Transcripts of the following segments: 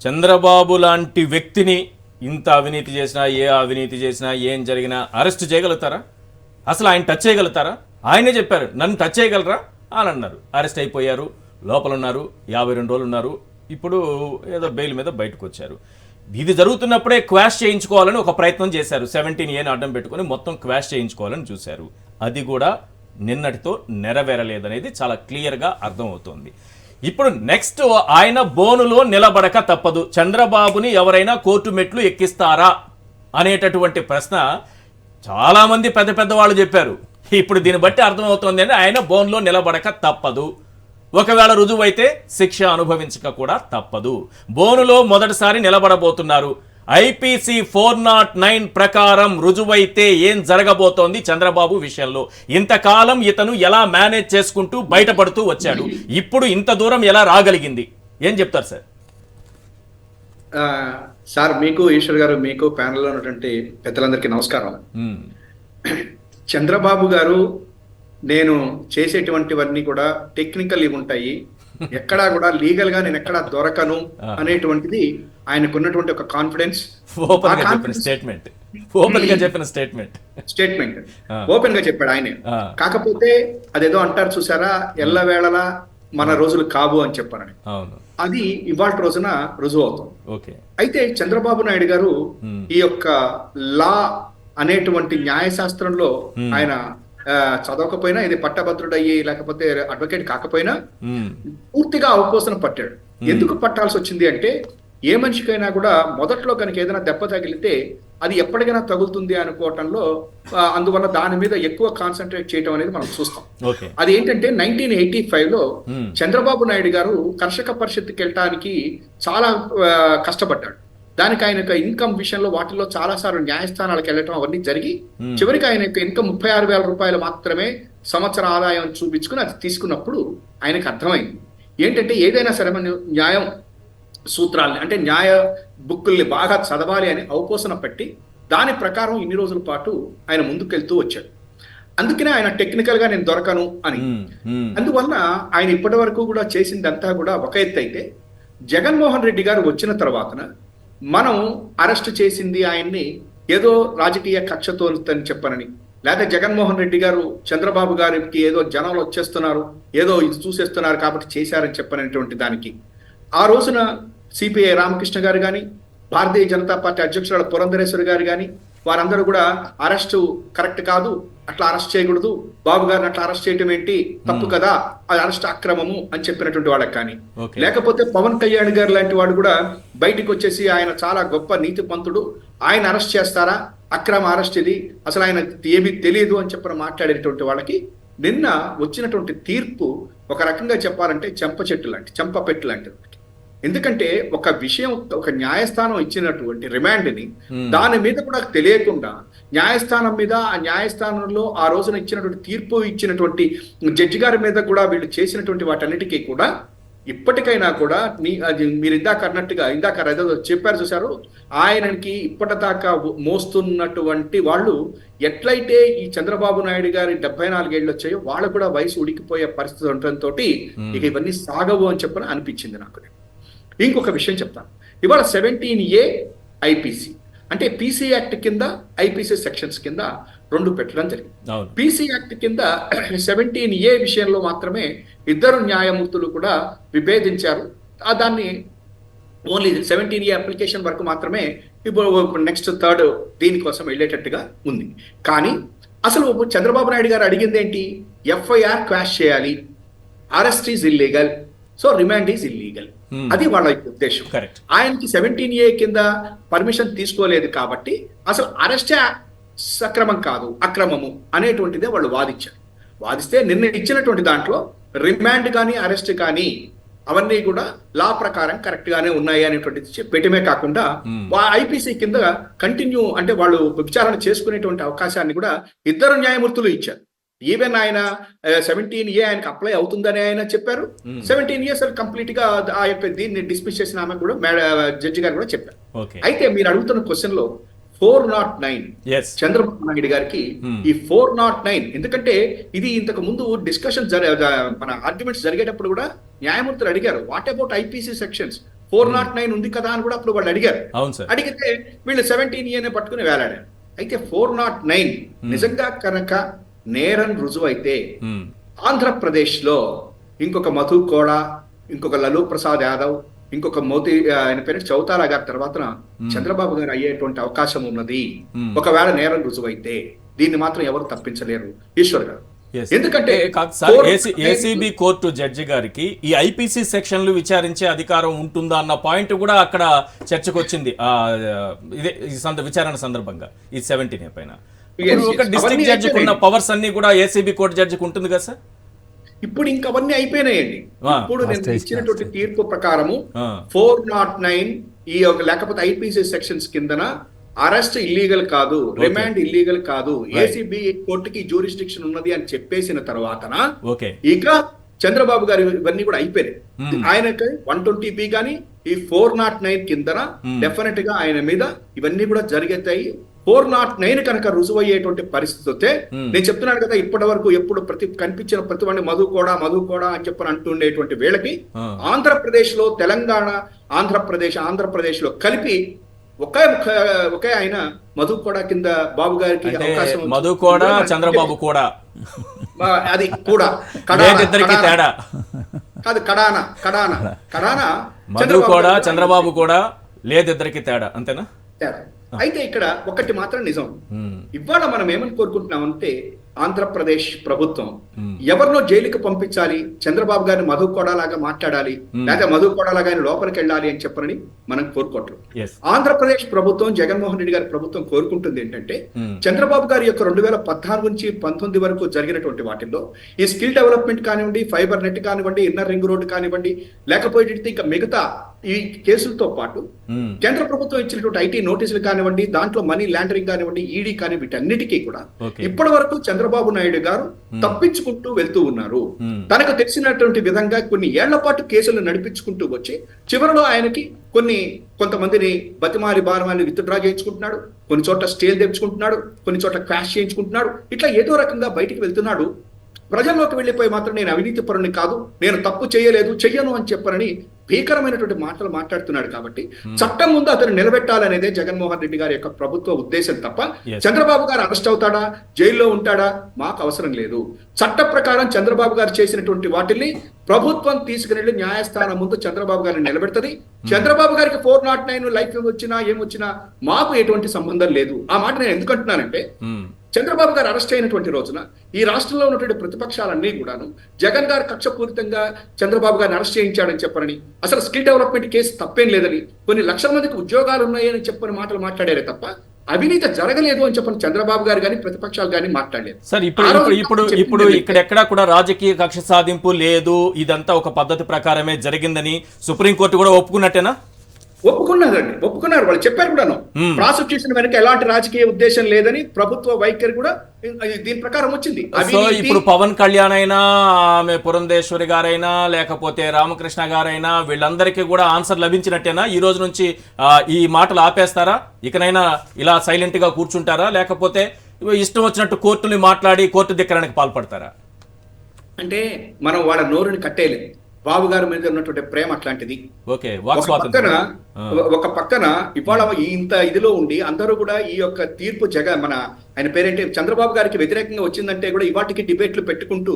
చంద్రబాబు లాంటి వ్యక్తిని ఇంత అవినీతి చేసినా, ఏ అవినీతి చేసినా, ఏం జరిగినా అరెస్ట్ చేయగలుగుతారా? అసలు ఆయన టచ్ చేయగలుగుతారా? ఆయనే చెప్పారు, నన్ను టచ్ చేయగలరా అని అన్నారు. అరెస్ట్ అయిపోయారు, లోపల ఉన్నారు, 52 రోజులు ఉన్నారు. ఇప్పుడు ఏదో బెయిల్ మీద బయటకు వచ్చారు. ఇది జరుగుతున్నప్పుడే క్వాష్ చేయించుకోవాలని ఒక ప్రయత్నం చేశారు. 17A అడ్డం పెట్టుకుని మొత్తం క్వాష్ చేయించుకోవాలని చూశారు. అది కూడా నిన్నటితో నెరవేరలేదనేది చాలా క్లియర్గా అర్థమవుతోంది. ఇప్పుడు నెక్స్ట్ ఆయన బోనులో నిలబడక తప్పదు. చంద్రబాబుని ఎవరైనా కోర్టు మెట్లు ఎక్కిస్తారా అనేటటువంటి ప్రశ్న చాలామంది పెద్ద పెద్ద వాళ్ళు చెప్పారు. ఇప్పుడు దీన్ని బట్టి అర్థమవుతోంది అంటే ఆయన బోన్లో నిలబడక తప్పదు. ఒకవేళ రుజువైతే శిక్ష అనుభవించక కూడా తప్పదు. బోనులో మొదటిసారి నిలబడబోతున్నారు. ఐపీసీ 409 ప్రకారం రుజువైతే ఏం జరగబోతోంది చంద్రబాబు విషయంలో? ఇంతకాలం ఇతను ఎలా మేనేజ్ చేసుకుంటూ బయటపడుతూ వచ్చాడు, ఇప్పుడు ఇంత దూరం ఎలా రాగలిగింది? ఏం చెప్తారు సార్? సార్, మీకు ఈశ్వర్ గారు, మీకు ప్యానెల్లో ఉన్నటువంటి పెద్దలందరికీ నమస్కారం. చంద్రబాబు గారు నేను చేసేటువంటివన్నీ కూడా టెక్నికల్ ఉంటాయి, ఎక్కడా కూడా లీగల్ గా నేను ఎక్కడా దొరకను అనేటువంటిది ఆయనకున్నటువంటి ఒక కాన్ఫిడెన్స్. ఓపెన్ గా చెప్పిన స్టేట్మెంట్ ఓపెన్ గా చెప్పాడు ఆయనే. కాకపోతే అదేదో అంటారు చూసారా, ఎల్లవేళలా మన రోజులు కావు అని చెప్పారని. అది ఇవాళ రోజున రుజువు అవుతుంది. అయితే చంద్రబాబు నాయుడు గారు ఈ యొక్క లా అనేటువంటి న్యాయశాస్త్రంలో ఆయన చదవకపోయినా, ఇది పట్టభద్రుడయ్యి లేకపోతే అడ్వకేట్ కాకపోయినా పూర్తిగా అవపోసన పట్టాడు. ఎందుకు పట్టాల్సి వచ్చింది అంటే, ఏ మనిషికైనా కూడా మొదట్లో కనుక ఏదైనా దెబ్బ తగిలితే అది ఎప్పటికైనా తగులుతుంది అనుకోవటంలో, అందువల్ల దాని మీద ఎక్కువ కాన్సన్ట్రేట్ చేయడం అనేది మనం చూస్తాం. అది ఏంటంటే 1985లో చంద్రబాబు నాయుడు గారు కర్షక పరిషత్కి వెళ్ళటానికి చాలా కష్టపడ్డాడు. దానికి ఆయన యొక్క ఇన్కమ్ విషయంలో వాటిల్లో చాలా సార్లు న్యాయస్థానాలకు వెళ్ళటం అవన్నీ జరిగి చివరికి ఆయన యొక్క ఇన్కమ్ 36,000 రూపాయలు మాత్రమే సంవత్సర ఆదాయం చూపించుకుని అది తీసుకున్నప్పుడు ఆయనకు అర్థమైంది ఏంటంటే, ఏదైనా సరే మన న్యాయం సూత్రాలని అంటే న్యాయ బుక్కుల్ని బాగా చదవాలి అని అవపోసన పెట్టి దాని ప్రకారం ఇన్ని రోజుల పాటు ఆయన ముందుకెళ్తూ వచ్చాడు. అందుకనే ఆయన టెక్నికల్ గా నేను దొరకను అని. అందువల్ల ఆయన ఇప్పటి వరకు కూడా చేసిందంతా కూడా ఒక ఎత్తు అయితే, జగన్మోహన్ రెడ్డి గారు వచ్చిన తర్వాతన మనం అరెస్ట్ చేసింది ఆయన్ని ఏదో రాజకీయ కక్షతో అని చెప్పనని, లేదా జగన్మోహన్ రెడ్డి గారు చంద్రబాబు గారికి ఏదో జనాలు వచ్చేస్తున్నారు, ఏదో ఇది చూసేస్తున్నారు కాబట్టి చేశారని చెప్పనటువంటి దానికి ఆ రోజున సిపిఐ రామకృష్ణ గారు కానీ, భారతీయ జనతా పార్టీ అధ్యక్షురాలు పురంధరేశ్వరి గారు కానీ, వారందరూ కూడా అరెస్టు కరెక్ట్ కాదు, అట్లా అరెస్ట్ చేయకూడదు, బాబు గారిని అట్లా అరెస్ట్ చేయటం ఏంటి, తప్పు కదా, అది అరెస్ట్ అక్రమము అని చెప్పినటువంటి వాళ్ళకి కానీ, లేకపోతే పవన్ కళ్యాణ్ గారు లాంటి వాడు కూడా బయటికి వచ్చేసి ఆయన చాలా గొప్ప నీతి పంతుడు, ఆయన అరెస్ట్ చేస్తారా, అక్రమ అరెస్ట్ ఇది, అసలు ఆయన ఏమీ తెలియదు అని చెప్పిన మాట్లాడేటువంటి వాళ్ళకి నిన్న వచ్చినటువంటి తీర్పు ఒక రకంగా చెప్పాలంటే చెంపపెట్టు లాంటిది. ఎందుకంటే ఒక విషయం, ఒక న్యాయస్థానం ఇచ్చినటువంటి రిమాండ్ని దాని మీద కూడా తెలియకుండా న్యాయస్థానం మీద, ఆ న్యాయస్థానంలో ఆ రోజున ఇచ్చినటువంటి తీర్పు ఇచ్చినటువంటి జడ్జి గారి మీద కూడా వీళ్ళు చేసినటువంటి వాటన్నిటికీ కూడా ఇప్పటికైనా కూడా మీరు ఇందాక అన్నట్టుగా, ఇందాక ఏదో చెప్పారు చూసారు, ఆయనకి ఇప్పటిదాకా మోస్తున్నటువంటి వాళ్ళు ఎట్లయితే ఈ చంద్రబాబు నాయుడు గారి 74 ఏళ్ళు వచ్చాయో వాళ్ళు కూడా వయసు ఉడికిపోయే పరిస్థితి ఉండటంతో ఇక ఇవన్నీ సాగవు అని చెప్పని అనిపించింది నాకు. ఇంకొక విషయం చెప్తాను. ఇవాళ 17A ఐపీసీ అంటే పీసీ యాక్ట్ కింద, ఐపీసీ సెక్షన్స్ కింద 2 పెట్టడం జరిగింది. పీసీ యాక్ట్ కింద 17A విషయంలో మాత్రమే 2 న్యాయమూర్తులు కూడా విభేదించారు. దాన్ని ఓన్లీ 17A అప్లికేషన్ వరకు మాత్రమే ఇప్పుడు నెక్స్ట్ 3rd దీనికోసం వెళ్ళేటట్టుగా ఉంది. కానీ అసలు చంద్రబాబు నాయుడు గారు అడిగింది ఏంటి? ఎఫ్ఐఆర్ క్వాష్ చేయాలి, arrest is illegal, so remand is illegal. అది వాళ్ళ ఉద్దేశం. ఆయనకి 17A కింద పర్మిషన్ తీసుకోలేదు కాబట్టి అసలు అరెస్టే సక్రమం కాదు, అక్రమము అనేటువంటిదే వాళ్ళు వాదిస్తే నిన్న ఇచ్చినటువంటి దాంట్లో రిమాండ్ కానీ అరెస్ట్ కానీ అవన్నీ కూడా లా ప్రకారం కరెక్ట్ గానే ఉన్నాయి అనేటువంటిది చెప్పేయటమే కాకుండా ఐపీసీ కింద కంటిన్యూ అంటే వాళ్ళు విచారణ చేసుకునేటువంటి అవకాశాన్ని కూడా 2 న్యాయమూర్తులు ఇచ్చారు. ఈవెన్ ఆయన 17A ఆయనకు అప్లై అవుతుందని ఆయన చెప్పారు. 17A సార్ కంప్లీట్ గా ఆ యొక్క దీన్ని డిస్మిస్ చేసిన ఆమె కూడా జడ్జి గారు కూడా చెప్పారు. అయితే మీరు అడుగుతున్న క్వశ్చన్ లో 409 చంద్రబాబు నాయుడు గారికి ఈ 409 ఎందుకంటే ఇది ఇంతకు ముందు డిస్కషన్ మన ఆర్గ్యుమెంట్స్ జరిగేటప్పుడు కూడా న్యాయమూర్తులు అడిగారు, వాట్ అబౌట్ ఐపీసీ సెక్షన్స్ 409 ఉంది కదా అని కూడా అప్పుడు వాళ్ళు అడిగారు. అవును సార్. అడిగితే వీళ్ళు 17A పట్టుకుని వేలాడారు. అయితే 409 నిజంగా కనుక నేరం రుజువు అయితే ఆంధ్రప్రదేశ్ లో ఇంకొక మధు కోడా, ఇంకొక లలూ ప్రసాద్ యాదవ్, ఇంకొక మోతీ ఆయన పేరు చౌతాలా గారి తర్వాత చంద్రబాబు గారు అయ్యేటువంటి అవకాశం ఉన్నది. ఒకవేళ నేరం రుజువైతే దీన్ని మాత్రం ఎవరు తప్పించలేరు ఈశ్వర్ గారు. ఎందుకంటే ఏసీబీ కోర్టు జడ్జి గారికి ఈ ఐపీసీ సెక్షన్లు విచారించే అధికారం ఉంటుందా అన్న పాయింట్ కూడా అక్కడ చర్చకు వచ్చింది ఇదే విచారణ సందర్భంగా ఈ 17A పైన. ఒక డిస్ట్రిక్ట్ జడ్జికి ఉన్న పవర్స్ అన్ని కూడా ఏసీబీ కోర్టు జడ్జికి ఉంటుంది కదా సార్? ఇప్పుడు ఇంక అవన్నీ అయిపోయినాయండి. ఇప్పుడు నేను ఇచ్చినటువంటి తీర్పు ప్రకారము 409 ఈ లేకపోతే ఐపీసీ సెక్షన్స్ కిందన అరెస్ట్ ఇల్లీగల్ కాదు, రిమాండ్ ఇల్లీగల్ కాదు, ఏసీబీ కోర్టుకి జ్యూరిస్డిక్షన్ ఉన్నది అని చెప్పేసిన తర్వాతన ఇక చంద్రబాబు గారు ఇవన్నీ కూడా అయిపోయాయి. ఆయనకి 120B కానీ ఈ 409 కిందన డెఫినెట్ గా ఆయన మీద ఇవన్నీ కూడా జరిగేతాయి. 409 కనుక రుజువయ్యేటువంటి పరిస్థితి వస్తే నేను చెప్తున్నాను కదా, ఇప్పటి వరకు ఎప్పుడు కనిపించిన ప్రతి వాడిని మధు కూడా అని చెప్పని అంటుండేటువంటి వేళకి ఆంధ్రప్రదేశ్ లో తెలంగాణ, ఆంధ్రప్రదేశ్ లో కలిపి ఒకే ఆయన మధు కూడా కింద బాబు గారికి అవకాశం. మధు కూడా చంద్రబాబు కూడా అది కూడా తేడా కాదు, కడానా మధు కూడా చంద్రబాబు కూడా లేదిద్దరికి తేడా, అంతేనా? తేడా. అయితే ఇక్కడ ఒకటి మాత్రం నిజం, ఇవాళ మనం ఏమని కోరుకుంటున్నామంటే ఆంధ్రప్రదేశ్ ప్రభుత్వం ఎవరినో జైలుకి పంపించాలి, చంద్రబాబు గారిని మధు కొడాలాగా మాట్లాడాలి, లేదా మధు కొడాలాగా ఆయన లోపలికి వెళ్ళాలి అని చెప్పని మనం కోరుకోవట్లేదు. ఆంధ్రప్రదేశ్ ప్రభుత్వం, జగన్మోహన్ రెడ్డి గారి ప్రభుత్వం కోరుకుంటుంది ఏంటంటే చంద్రబాబు గారి యొక్క 2014 నుంచి 19 వరకు జరిగినటువంటి వాటిల్లో ఈ స్కిల్ డెవలప్మెంట్ కానివ్వండి, ఫైబర్ నెట్ కానివ్వండి, ఇన్నర్ రింగ్ రోడ్ కానివ్వండి, లేకపోతే ఇంకా మిగతా ఈ కేసులతో పాటు కేంద్ర ప్రభుత్వం ఇచ్చినటువంటి ఐటీ నోటీసులు కానివ్వండి, దాంట్లో మనీ లాండరింగ్ కానివ్వండి, ఈడీ కానీ వీటన్నిటికీ కూడా ఇప్పటి వరకు చంద్రబాబు నాయుడు గారు తప్పించుకుంటూ వెళ్తూ ఉన్నారు. తనకు తెలిసినటువంటి విధంగా కొన్ని ఏళ్ల పాటు కేసులు నడిపించుకుంటూ వచ్చి చివరిలో ఆయనకి కొంతమందిని బతిమాలి బారమాలి విత్డ్రా చేయించుకుంటున్నాడు, కొన్ని చోట్ల స్టేల్ తెచ్చుకుంటున్నాడు, కొన్ని చోట్ల క్రాష్ చేయించుకుంటున్నాడు, ఇట్లా ఏదో రకంగా బయటికి వెళ్తున్నాడు. ప్రజల్లోకి వెళ్ళిపోయి మాత్రం నేను అవినీతి పరుని కాదు, నేను తప్పు చెయ్యను అని చెప్పనని భీకరమైనటువంటి మాటలు మాట్లాడుతున్నాడు. కాబట్టి చట్టం ముందు అతను నిలబెట్టాలనేదే జగన్మోహన్ రెడ్డి గారి యొక్క ప్రభుత్వ ఉద్దేశం తప్ప చంద్రబాబు గారు అరెస్ట్ అవుతాడా, జైల్లో ఉంటాడా మాకు అవసరం లేదు. చట్ట ప్రకారం చంద్రబాబు గారు చేసినటువంటి వాటిని ప్రభుత్వం తీసుకుని న్యాయస్థానం ముందు చంద్రబాబు గారిని నిలబెడుతుంది. చంద్రబాబు గారికి 409 లైఫ్ వచ్చినా ఏమొచ్చినా మాకు ఎటువంటి సంబంధం లేదు. ఆ మాట నేను ఎందుకంటున్నానంటే చంద్రబాబు గారు అరెస్ట్ అయినటువంటి రోజున ఈ రాష్ట్రంలో ఉన్నటువంటి ప్రతిపక్షాలన్నీ కూడాను జగన్ గారు కక్షపూరితంగా చంద్రబాబు గారిని అరెస్ట్ చేయించాడని చెప్పని, అసలు స్కిల్ డెవలప్మెంట్ కేసు తప్పేం లేదని, కొన్ని లక్షల మందికి ఉద్యోగాలు ఉన్నాయని చెప్పని మాటలు మాట్లాడారే తప్ప అవినీతి జరగలేదు అని చెప్పని చంద్రబాబు గారు కానీ ప్రతిపక్షాలు కానీ మాట్లాడలేదు. సార్ ఇప్పుడు ఇక్కడెక్కడా కూడా రాజకీయ కక్ష సాధింపు లేదు, ఇదంతా ఒక పద్ధతి ప్రకారమే జరిగిందని సుప్రీంకోర్టు కూడా ఒప్పుకున్నట్టేనా? ఒప్పుకున్నారు. వాళ్ళు చెప్పారు కూడాను, ప్రాసిక్యూషన్ వెనక ఎలాంటి రాజకీయ ఉద్దేశం లేదని ప్రభుత్వ వైఖరి కూడా దీని ప్రకారం వచ్చింది. సో ఇప్పుడు పవన్ కళ్యాణ్ అయినా, ఆమె పురంధేశ్వరి గారైనా, లేకపోతే రామకృష్ణ గారైనా వీళ్ళందరికీ కూడా ఆన్సర్ లభించినట్టేనా? ఈ రోజు నుంచి ఈ మాటలు ఆపేస్తారా? ఇకనైనా ఇలా సైలెంట్ గా కూర్చుంటారా, లేకపోతే ఇష్టం వచ్చినట్టు కోర్టుని మాట్లాడి కోర్టు ధిక్కరణకు పాల్పడతారా? అంటే మనం వాళ్ళ నోరుని కట్టేయలేదు. బాబు గారి మీద ఉన్నటువంటి ప్రేమ అట్లాంటిది. ఒక పక్కన ఇవాళ ఇంత ఇదిలో ఉండి అందరూ కూడా ఈ యొక్క తీర్పు ఆయన పేరేంటి చంద్రబాబు గారికి వ్యతిరేకంగా వచ్చిందంటే కూడా ఇవాటికి డిబేట్లు పెట్టుకుంటూ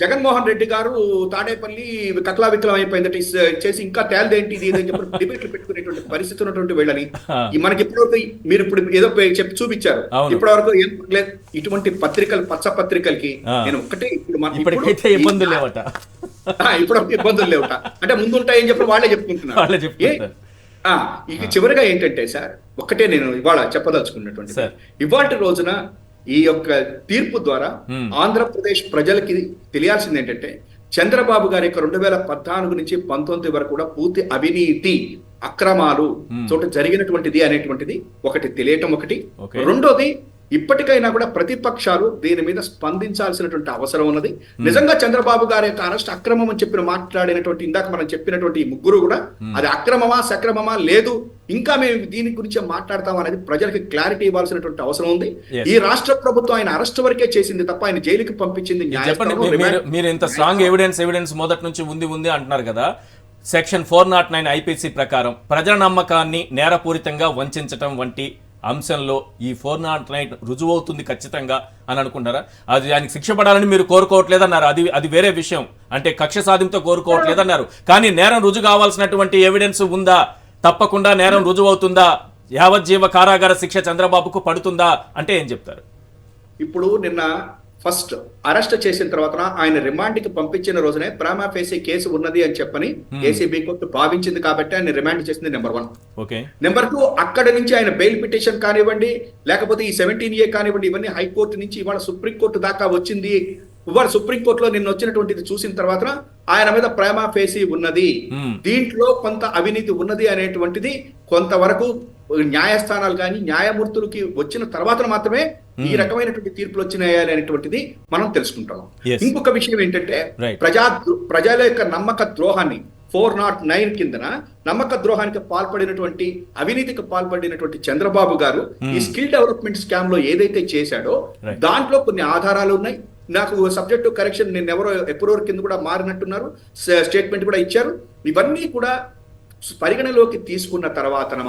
జగన్మోహన్ రెడ్డి గారు తాడేపల్లి కట్లా వికలం అయిపోయిందంటే చేసి ఇంకా తేలదేంటి ఇది అని చెప్పి డిబేట్లు పెట్టుకునేటువంటి పరిస్థితి ఉన్నటువంటి వీళ్ళని మనకి ఇప్పటివరకు మీరు ఇప్పుడు ఏదో చెప్పి చూపించారు. ఇప్పటి వరకు ఏం లేదు. ఇటువంటి పత్రికలు, పచ్చ పత్రికలకి నేను ఒక్కటే ఇప్పుడు ఇబ్బందులు లేవట, ఇప్పుడు ఇబ్బందులు లేవట అంటే ముందుంటాయని చెప్పి వాళ్ళే చెప్పుకుంటున్నారు. ఇక చివరిగా ఏంటంటే సార్ ఒక్కటే నేను ఇవాళ చెప్పదలుచుకున్నటువంటి, ఇవాళ రోజున ఈ యొక్క తీర్పు ద్వారా ఆంధ్రప్రదేశ్ ప్రజలకి తెలియాల్సింది ఏంటంటే చంద్రబాబు గారి యొక్క 2014 నుంచి 19 వరకు కూడా పూర్తి అవినీతి, అక్రమాలు చోట జరిగినటువంటిది అనేటువంటిది ఒకటి తెలియటం ఒకటి. రెండోది ఇప్పటికైనా కూడా ప్రతిపక్షాలు దీని మీద స్పందించాల్సినటువంటి అవసరం ఉన్నది. నిజంగా చంద్రబాబు గారి యొక్క అరెస్ట్ అక్రమం అని చెప్పిన మాట్లాడినటువంటి ఇందాక మనం చెప్పినటువంటి ముగ్గురు కూడా అది అక్రమమా సక్రమమా లేదు, ఇంకా మేము దీని గురించి మాట్లాడతాం అనేది ప్రజలకి క్లారిటీ ఇవ్వాల్సినటువంటి అవసరం ఉంది. ఈ రాష్ట్ర ప్రభుత్వం ఆయన అరెస్ట్ వరకే చేసింది తప్ప ఆయన జైలుకి పంపించింది. మీరు ఇంత స్ట్రాంగ్ ఎవిడెన్స్ మొదటి నుంచి ఉంది అంటున్నారు కదా, సెక్షన్ 409 ఐపీసీ ప్రకారం ప్రజల నమ్మకాన్ని నేరపూరితంగా వంచడం వంటి అంశంలో ఈ 409 రుజువవుతుంది ఖచ్చితంగా అని అనుకుంటారా? అది దానికి శిక్ష పడాలని మీరు కోరుకోవట్లేదన్నారు, అది వేరే విషయం. అంటే కక్ష సాధింపుతో కోరుకోవట్లేదన్నారు, కానీ నేరం రుజువు కావాల్సినటువంటి ఎవిడెన్స్ ఉందా? తప్పకుండా నేరం రుజువవుతుందా? యావజ్జీవ కారాగార శిక్ష చంద్రబాబుకు పడుతుందా అంటే ఏం చెప్తారు? ఇప్పుడు నిన్న ఫస్ట్ అరెస్ట్ చేసిన తర్వాత ఆయన రిమాండ్కి పంపించిన రోజునే ప్రైమా ఫేసీ కేసు ఉన్నది అని చెప్పని ఏసీబీ కోర్టు భావించింది కాబట్టి ఆయన రిమాండ్ చేసింది నెంబర్ 1. ఓకే. నెంబర్ 2, అక్కడి నుంచి ఆయన బెయిల్ పిటిషన్ కానివ్వండి, లేకపోతే ఈ 17A కానివ్వండి, ఇవన్నీ హైకోర్టు నుంచి ఇవాళ సుప్రీంకోర్టు దాకా వచ్చింది. ఇవాళ సుప్రీంకోర్టులో నిన్న వచ్చినటువంటిది చూసిన తర్వాత ఆయన మీద ప్రైమా ఫేసీ ఉన్నది, దీంట్లో కొంత అవినీతి ఉన్నది అనేటువంటిది కొంతవరకు న్యాయస్థానాలు కానీ న్యాయమూర్తులకి వచ్చిన తర్వాత మాత్రమే ఈ రకమైనటువంటి తీర్పులు వచ్చినాయి అనేటువంటిది మనం తెలుసుకుంటాం. ఇంకొక విషయం ఏంటంటే ప్రజల యొక్క నమ్మక ద్రోహాన్ని 409 కిందన నమ్మక ద్రోహానికి పాల్పడినటువంటి అవినీతికి పాల్పడినటువంటి చంద్రబాబు గారు ఈ స్కిల్ డెవలప్మెంట్ స్కామ్ లో ఏదైతే చేశాడో దాంట్లో కొన్ని ఆధారాలు ఉన్నాయి. నాకు సబ్జెక్టు కరెక్షన్ నేను ఎప్పుడో కింద కూడా మారినట్టున్నారు, స్టేట్మెంట్ కూడా ఇచ్చారు. ఇవన్నీ కూడా పరిగణలోకి తీసుకున్న తర్వాత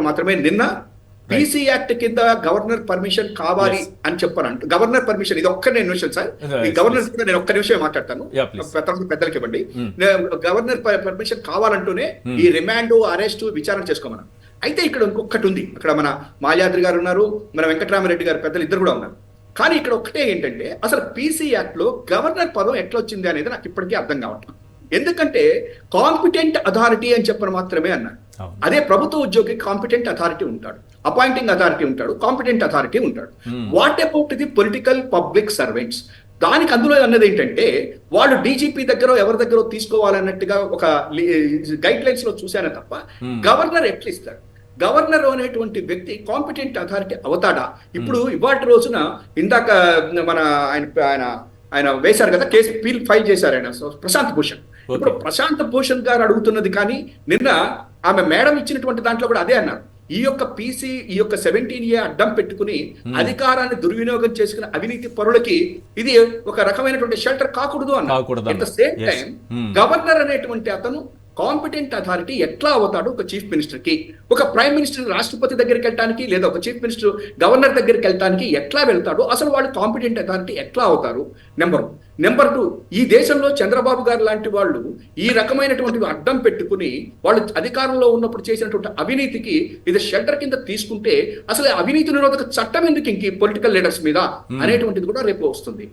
మాత్రమే నిన్న పీసీ యాక్ట్ కింద గవర్నర్ పర్మిషన్ కావాలి అని చెప్పాను. గవర్నర్ పర్మిషన్ ఇది ఒక్క నిమిషం సార్, ఈ గవర్నర్ కూడా నేను ఒక్క నిమిషం మాట్లాడతాను, పెద్దలకి ఇవ్వండి. గవర్నర్ పర్మిషన్ కావాలంటూనే ఈ రిమాండ్ అరెస్ట్ విచారణ చేసుకోమన్నాను. అయితే ఇక్కడ ఇంకొకటి ఉంది, అక్కడ మన మాల్యాద్రి గారు ఉన్నారు, మన వెంకటరామరెడ్డి గారు పెద్దలు ఇద్దరు కూడా ఉన్నారు. కానీ ఇక్కడ ఒకటే ఏంటంటే అసలు పీసీ యాక్ట్ లో గవర్నర్ పదం ఎట్లా వచ్చింది అనేది నాకు ఇప్పటికీ అర్థం కావట్లేదు. ఎందుకంటే కాంపిటెంట్ అథారిటీ అని చెప్పని మాత్రమే అన్నాడు. అదే ప్రభుత్వ ఉద్యోగి కాంపిటెంట్ అథారిటీ ఉంటాడు, అపాయింటింగ్ అథారిటీ ఉంటాడు, కాంపిటెంట్ అథారిటీ ఉంటాడు. What about the political public servants? దానికి అందులో అన్నది ఏంటంటే వాళ్ళు డీజీపీ దగ్గర ఎవరి దగ్గర తీసుకోవాలన్నట్టుగా ఒక గైడ్ లైన్స్ లో చూశానే తప్ప గవర్నర్ ఎట్లా ఇస్తాడు? గవర్నర్ అనేటువంటి వ్యక్తి కాంపిటెంట్ అథారిటీ అవుతాడా? ఇప్పుడు ఇవాటి రోజున ఇందాక మన ఆయన వేశారు కదా, కేసు ఫైల్ చేశారు ఆయన ప్రశాంత్ భూషణ్. ఇప్పుడు ప్రశాంత్ భూషణ్ గారు అడుగుతున్నది కానీ నిన్న ఆమె మేడం ఇచ్చినటువంటి దాంట్లో కూడా అదే అన్నారు. ఈ యొక్క పీసీ ఈ యొక్క 17A అడ్డం పెట్టుకుని అధికారాన్ని దుర్వినియోగం చేసుకున్న అవినీతి పరులకి ఇది ఒక రకమైనటువంటి షెల్టర్ కాకూడదు అన్నారు. At the same time governor అనేటువంటి అతను కాంపిటెంట్ అథారిటీ ఎట్లా అవుతాడు? ఒక చీఫ్ మినిస్టర్ కి, ఒక ప్రైమ్ మినిస్టర్ రాష్ట్రపతి దగ్గరికి వెళ్ళడానికి, లేదా ఒక చీఫ్ మినిస్టర్ గవర్నర్ దగ్గరికి వెళ్ళడానికి ఎట్లా వెళ్తాడు? అసలు వాళ్ళు కాంపిటెంట్ అథారిటీ ఎట్లా అవుతారు? నెంబర్ 1. నెంబర్ 2, ఈ దేశంలో చంద్రబాబు గారు లాంటి వాళ్ళు ఈ రకమైనటువంటి అడ్డం పెట్టుకుని వాళ్ళు అధికారంలో ఉన్నప్పుడు చేసినటువంటి అవినీతికి ఇది షెల్టర్ కింద తీసుకుంటే అసలు అవినీతి నిరోధక చట్టం ఎందుకు ఇంక పొలిటికల్ లీడర్స్ మీద అనేటువంటిది కూడా రేపు వస్తుంది.